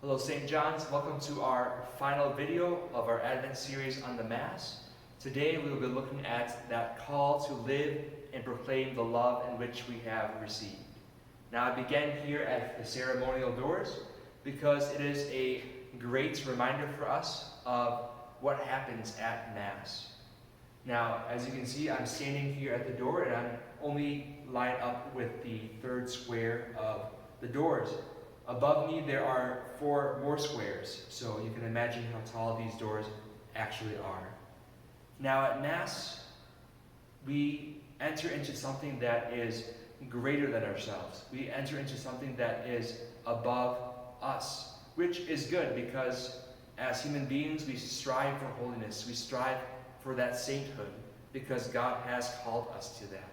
Hello, St. John's. Welcome to our final video of our Advent series on the Mass. Today we will be looking at that call to live and proclaim the love in which we have received. Now, I began here at the ceremonial doors because it is a great reminder for us of what happens at Mass. Now, as you can see, I'm standing here at the door and I'm only lined up with the third square of the doors. Above me, there are 4 more squares, so you can imagine how tall these doors actually are. Now, at Mass, we enter into something that is greater than ourselves. We enter into something that is above us, which is good because as human beings, we strive for holiness. We strive for that sainthood because God has called us to that.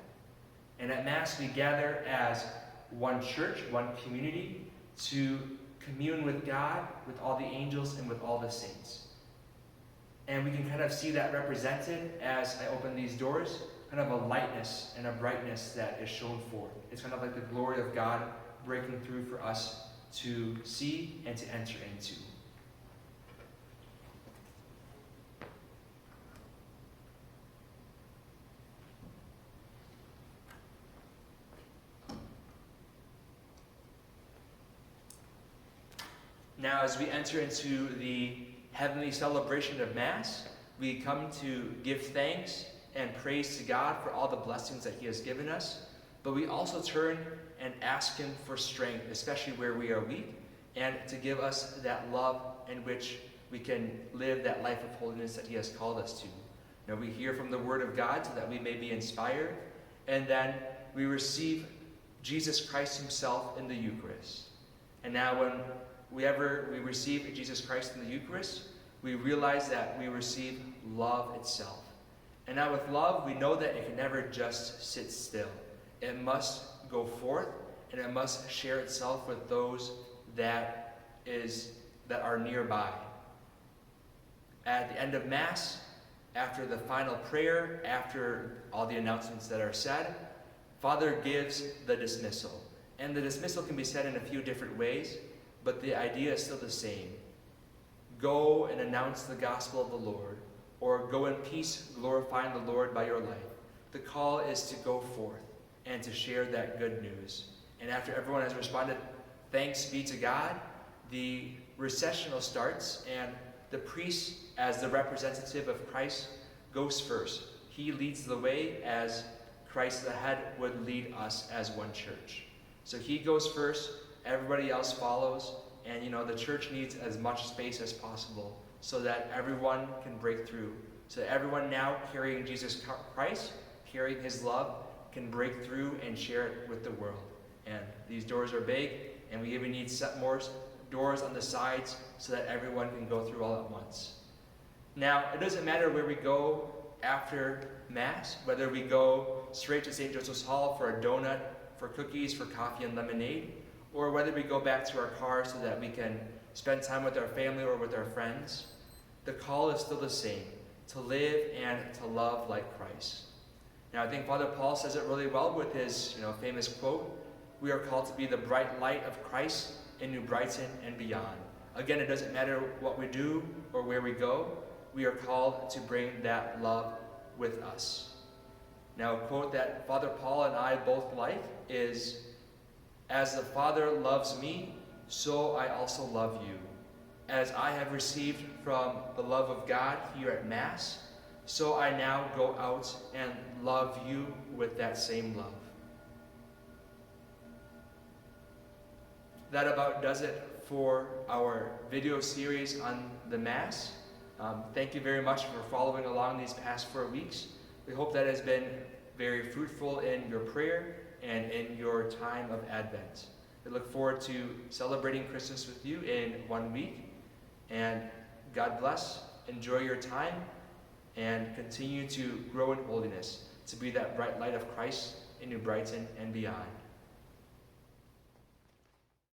And at Mass, we gather as one church, one community, to commune with God, with all the angels, and with all the saints. And we can kind of see that represented as I open these doors, kind of a lightness and a brightness that is shown forth. It's kind of like the glory of God breaking through for us to see and to enter into. Now, as we enter into the heavenly celebration of Mass, we come to give thanks and praise to God for all the blessings that He has given us, but we also turn and ask Him for strength, especially where we are weak, and to give us that love in which we can live that life of holiness that He has called us to. Now, we hear from the Word of God so that we may be inspired, and then we receive Jesus Christ Himself in the Eucharist. And now whenever we receive Jesus Christ in the Eucharist, we realize that we receive love itself. And now with love, we know that it can never just sit still. It must go forth, and it must share itself with those that are nearby. At the end of Mass, after the final prayer, after all the announcements that are said, Father gives the dismissal. And the dismissal can be said in a few different ways, but the idea is still the same. Go and announce the gospel of the Lord, or go in peace, glorifying the Lord by your life. The call is to go forth and to share that good news. And after everyone has responded, thanks be to God, the recessional starts, and the priest, as the representative of Christ, goes first. He leads the way as Christ the head would lead us as one church. So he goes first, everybody else follows, and the church needs as much space as possible so that everyone can break through. So that everyone now carrying Jesus Christ, carrying His love, can break through and share it with the world. And these doors are big, and we even need set more doors on the sides so that everyone can go through all at once. Now, it doesn't matter where we go after Mass, whether we go straight to St. Joseph's Hall for a donut, for cookies, for coffee and lemonade, or whether we go back to our car so that we can spend time with our family or with our friends. The call is still the same, to live and to love like Christ. Now, I think Father Paul says it really well with his famous quote, "We are called to be the bright light of Christ in New Brighton and beyond." Again, it doesn't matter what we do or where we go, we are called to bring that love with us. Now, a quote that Father Paul and I both like is, "As the Father loves me, so I also love you. As I have received from the love of God here at Mass, so I now go out and love you with that same love." That about does it for our video series on the Mass. Thank you very much for following along these past 4 weeks. We hope that has been very fruitful in your prayer and in your time of Advent. We look forward to celebrating Christmas with you in 1 week. And God bless, enjoy your time, and continue to grow in holiness, to be that bright light of Christ in New Brighton and beyond.